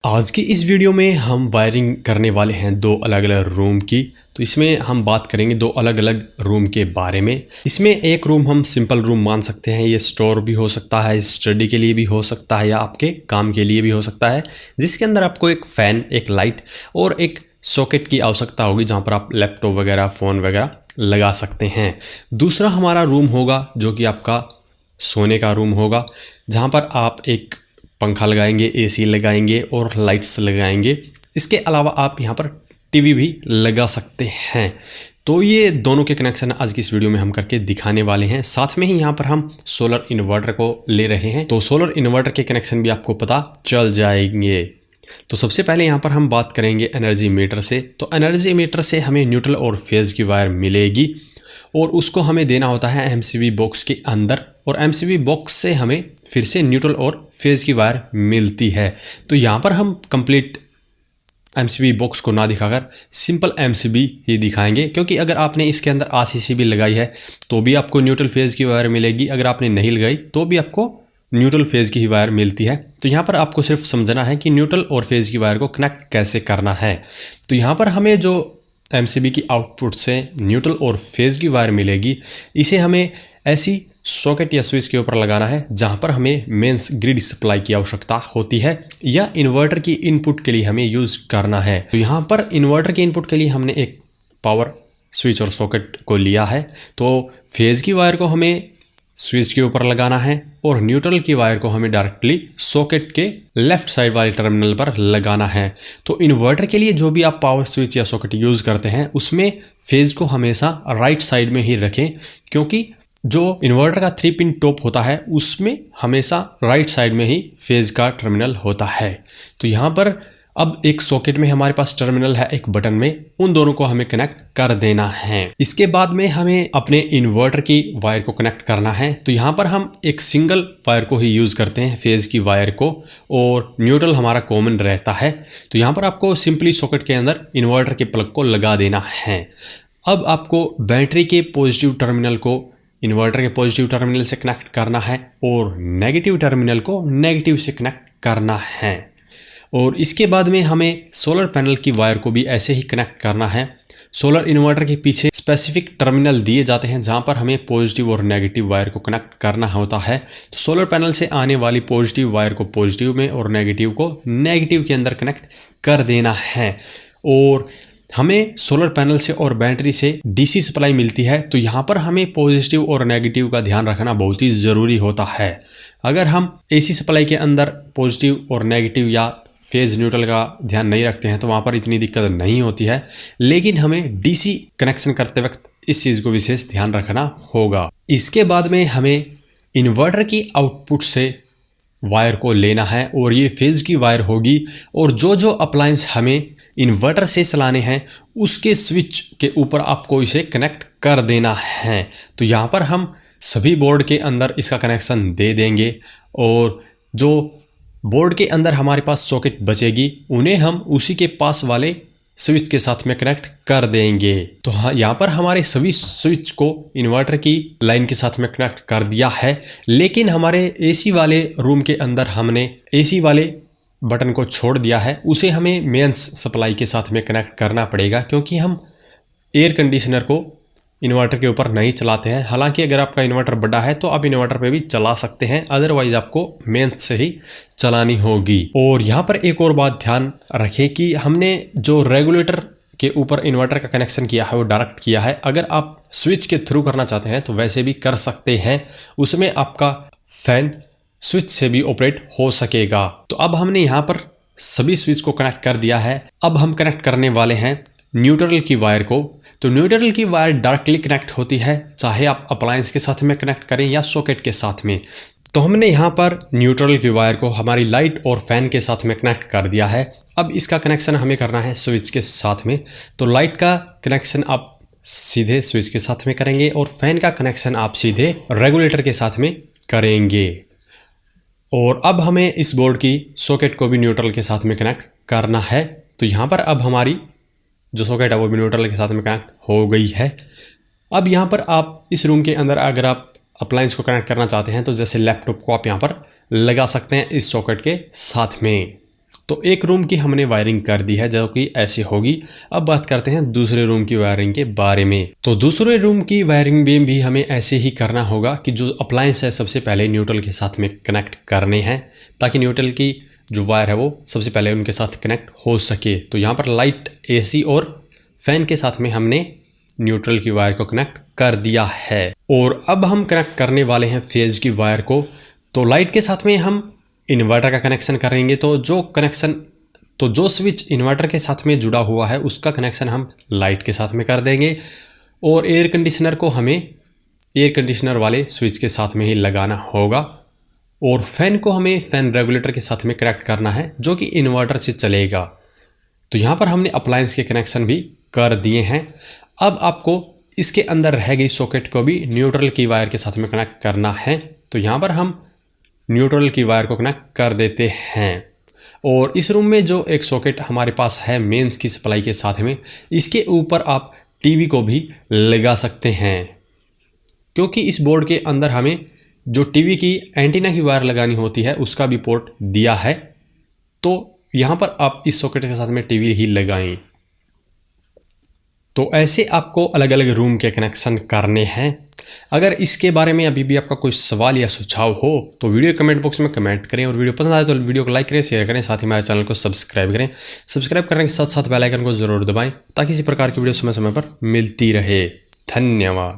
आज की इस वीडियो में हम वायरिंग करने वाले हैं दो अलग अलग रूम की। तो इसमें हम बात करेंगे दो अलग अलग रूम के बारे में। इसमें एक रूम हम सिंपल रूम मान सकते हैं, ये स्टोर भी हो सकता है, स्टडी के लिए भी हो सकता है या आपके काम के लिए भी हो सकता है, जिसके अंदर आपको एक फ़ैन, एक लाइट और एक सॉकेट की आवश्यकता होगी जहाँ पर आप लैपटॉप वगैरह, फ़ोन वगैरह लगा सकते हैं। दूसरा हमारा रूम होगा जो कि आपका सोने का रूम होगा, जहाँ पर आप एक पंखा लगाएंगे, एसी लगाएंगे और लाइट्स लगाएंगे। इसके अलावा आप यहाँ पर टीवी भी लगा सकते हैं। तो ये दोनों के कनेक्शन आज की इस वीडियो में हम करके दिखाने वाले हैं। साथ में ही यहाँ पर हम सोलर इन्वर्टर को ले रहे हैं, तो सोलर इन्वर्टर के कनेक्शन भी आपको पता चल जाएंगे। तो सबसे पहले यहाँ पर हम बात करेंगे एनर्जी मीटर से। तो एनर्जी मीटर से हमें न्यूट्रल और फेज़ की वायर मिलेगी और उसको हमें देना होता है एमसीबी बॉक्स के अंदर, और एमसीबी बॉक्स से हमें फिर से न्यूट्रल और फेज़ की वायर मिलती है। तो यहाँ पर हम कंप्लीट एमसीबी बॉक्स को ना दिखाकर सिंपल एमसीबी ही दिखाएंगे, क्योंकि अगर आपने इसके अंदर आरसीसी भी लगाई है तो भी आपको न्यूट्रल फेज़ की वायर मिलेगी, अगर आपने नहीं लगाई तो भी आपको न्यूट्रल फेज़ की ही वायर मिलती है। तो यहाँ पर आपको सिर्फ समझना है कि न्यूट्रल और फेज़ की वायर को कनेक्ट कैसे करना है। तो यहाँ पर हमें जो एमसीबी की आउटपुट से न्यूट्रल और फेज़ की वायर मिलेगी, इसे हमें ऐसी सॉकेट या स्विच के ऊपर लगाना है जहां पर हमें मेंस ग्रिड सप्लाई की आवश्यकता होती है या इन्वर्टर की इनपुट के लिए हमें यूज़ करना है। तो यहाँ पर इन्वर्टर के इनपुट के लिए हमने एक पावर स्विच और सॉकेट को लिया है। तो फेज़ की वायर को हमें स्विच के ऊपर लगाना है और न्यूट्रल की वायर को हमें डायरेक्टली सॉकेट के लेफ्ट साइड वाले टर्मिनल पर लगाना है। तो इन्वर्टर के लिए जो भी आप पावर स्विच या सॉकेट यूज़ करते हैं उसमें फेज़ को हमेशा राइट साइड में ही रखें, क्योंकि जो इन्वर्टर का 3 पिन टॉप होता है उसमें हमेशा राइट साइड में ही फेज़ का टर्मिनल होता है। तो यहाँ पर अब एक सॉकेट में हमारे पास टर्मिनल है, एक बटन में, उन दोनों को हमें कनेक्ट कर देना है। इसके बाद में हमें अपने इन्वर्टर की वायर को कनेक्ट करना है। तो यहाँ पर हम एक सिंगल वायर को ही यूज़ करते हैं, फेज़ की वायर को, और न्यूट्रल हमारा कॉमन रहता है। तो यहाँ पर आपको सिंपली सॉकेट के अंदर इन्वर्टर के प्लग को लगा देना है। अब आपको बैटरी के पॉजिटिव टर्मिनल को इन्वर्टर के पॉजिटिव टर्मिनल से कनेक्ट करना है और नेगेटिव टर्मिनल को नेगेटिव से कनेक्ट करना है। और इसके बाद में हमें सोलर पैनल की वायर को भी ऐसे ही कनेक्ट करना है। सोलर इन्वर्टर के पीछे स्पेसिफिक टर्मिनल दिए जाते हैं जहां पर हमें पॉजिटिव और नेगेटिव वायर को कनेक्ट करना होता है। तो सोलर पैनल से आने वाली पॉजिटिव वायर को पॉजिटिव में और नेगेटिव को नेगेटिव के अंदर कनेक्ट कर देना है। और हमें सोलर पैनल से और बैटरी से डीसी सप्लाई मिलती है, तो यहाँ पर हमें पॉजिटिव और नेगेटिव का ध्यान रखना बहुत ही ज़रूरी होता है। अगर हम एसी सप्लाई के अंदर पॉजिटिव और नेगेटिव या फेज़ न्यूट्रल का ध्यान नहीं रखते हैं तो वहाँ पर इतनी दिक्कत नहीं होती है, लेकिन हमें डीसी कनेक्शन करते वक्त इस चीज़ को विशेष ध्यान रखना होगा। इसके बाद में हमें इन्वर्टर की आउटपुट से वायर को लेना है और ये फेज़ की वायर होगी, और जो जो अप्लायंस हमें इन्वर्टर से चलाने हैं उसके स्विच के ऊपर आपको इसे कनेक्ट कर देना है। तो यहाँ पर हम सभी बोर्ड के अंदर इसका कनेक्शन दे देंगे, और जो बोर्ड के अंदर हमारे पास सॉकेट बचेगी उन्हें हम उसी के पास वाले स्विच के साथ में कनेक्ट कर देंगे। तो हाँ, यहाँ पर हमारे सभी स्विच को इन्वर्टर की लाइन के साथ में कनेक्ट कर दिया है, लेकिन हमारे एसी वाले रूम के अंदर हमने एसी वाले बटन को छोड़ दिया है, उसे हमें मेंस सप्लाई के साथ में कनेक्ट करना पड़ेगा, क्योंकि हम एयर कंडीशनर को इन्वर्टर के ऊपर नहीं चलाते हैं। हालांकि अगर आपका इन्वर्टर बड़ा है तो आप इन्वर्टर पे भी चला सकते हैं, अदरवाइज आपको मेंस से ही चलानी होगी। और यहाँ पर एक और बात ध्यान रखें कि हमने जो रेगुलेटर के ऊपर इन्वर्टर का कनेक्शन किया है वो डायरेक्ट किया है। अगर आप स्विच के थ्रू करना चाहते हैं तो वैसे भी कर सकते हैं, उसमें आपका फैन स्विच से भी ऑपरेट हो सकेगा। तो अब हमने यहाँ पर सभी स्विच को कनेक्ट कर दिया है। अब हम कनेक्ट करने वाले हैं न्यूट्रल की वायर को। तो न्यूट्रल की वायर डायरेक्टली कनेक्ट होती है, चाहे आप अप्लायंस के साथ में कनेक्ट करें या सॉकेट के साथ में। तो हमने यहाँ पर न्यूट्रल की वायर को हमारी लाइट और फैन के साथ में कनेक्ट कर दिया है। अब इसका कनेक्शन हमें करना है स्विच के साथ में। तो लाइट का कनेक्शन आप सीधे स्विच के साथ में करेंगे और फैन का कनेक्शन आप सीधे रेगुलेटर के साथ में करेंगे। और अब हमें इस बोर्ड की सॉकेट को भी न्यूट्रल के साथ में कनेक्ट करना है। तो यहाँ पर अब हमारी जो सॉकेट है वो भी न्यूट्रल के साथ में कनेक्ट हो गई है। अब यहाँ पर आप इस रूम के अंदर अगर आप अप्लायंस को कनेक्ट करना चाहते हैं तो जैसे लैपटॉप को आप यहाँ पर लगा सकते हैं इस सॉकेट के साथ में। तो एक रूम की हमने वायरिंग कर दी है जो कि ऐसे होगी। अब बात करते हैं दूसरे रूम की वायरिंग के बारे में। तो दूसरे रूम की वायरिंग में भी हमें ऐसे ही करना होगा कि जो अप्लायंस है सबसे पहले न्यूट्रल के साथ में कनेक्ट करने हैं, ताकि न्यूट्रल की जो वायर है वो सबसे पहले उनके साथ कनेक्ट हो सके। तो यहाँ पर लाइट, AC और फैन के साथ में हमने न्यूट्रल की वायर को कनेक्ट कर दिया है। और अब हम कनेक्ट करने वाले हैं फेज की वायर को। तो लाइट के साथ में हम इन्वर्टर का कनेक्शन करेंगे। तो जो स्विच इन्वर्टर के साथ में जुड़ा हुआ है उसका कनेक्शन हम लाइट के साथ में कर देंगे। और एयर कंडीशनर को हमें एयर कंडीशनर वाले स्विच के साथ में ही लगाना होगा। और फैन को हमें फैन रेगुलेटर के साथ में कनेक्ट करना है जो कि इन्वर्टर से चलेगा। तो यहाँ पर हमने अप्लायंस के कनेक्शन भी कर दिए हैं। अब आपको इसके अंदर रह गई सॉकेट को भी न्यूट्रल की वायर के साथ में कनेक्ट करना है। तो यहाँ पर हम न्यूट्रल की वायर को कनेक्ट कर देते हैं। और इस रूम में जो एक सॉकेट हमारे पास है मेंस की सप्लाई के साथ में, इसके ऊपर आप टीवी को भी लगा सकते हैं, क्योंकि इस बोर्ड के अंदर हमें जो टीवी की एंटीना की वायर लगानी होती है उसका भी पोर्ट दिया है। तो यहाँ पर आप इस सॉकेट के साथ में टीवी ही लगाएं। तो ऐसे आपको अलग अलग रूम के कनेक्शन करने हैं। अगर इसके बारे में अभी भी आपका कोई सवाल या सुझाव हो तो वीडियो कमेंट बॉक्स में कमेंट करें। और वीडियो पसंद आए तो वीडियो को लाइक करें, शेयर करें, साथ ही हमारे चैनल को सब्सक्राइब करें। सब्सक्राइब करने के साथ साथ बेल आइकन को जरूर दबाएं ताकि इसी प्रकार की वीडियो समय समय पर मिलती रहे। धन्यवाद।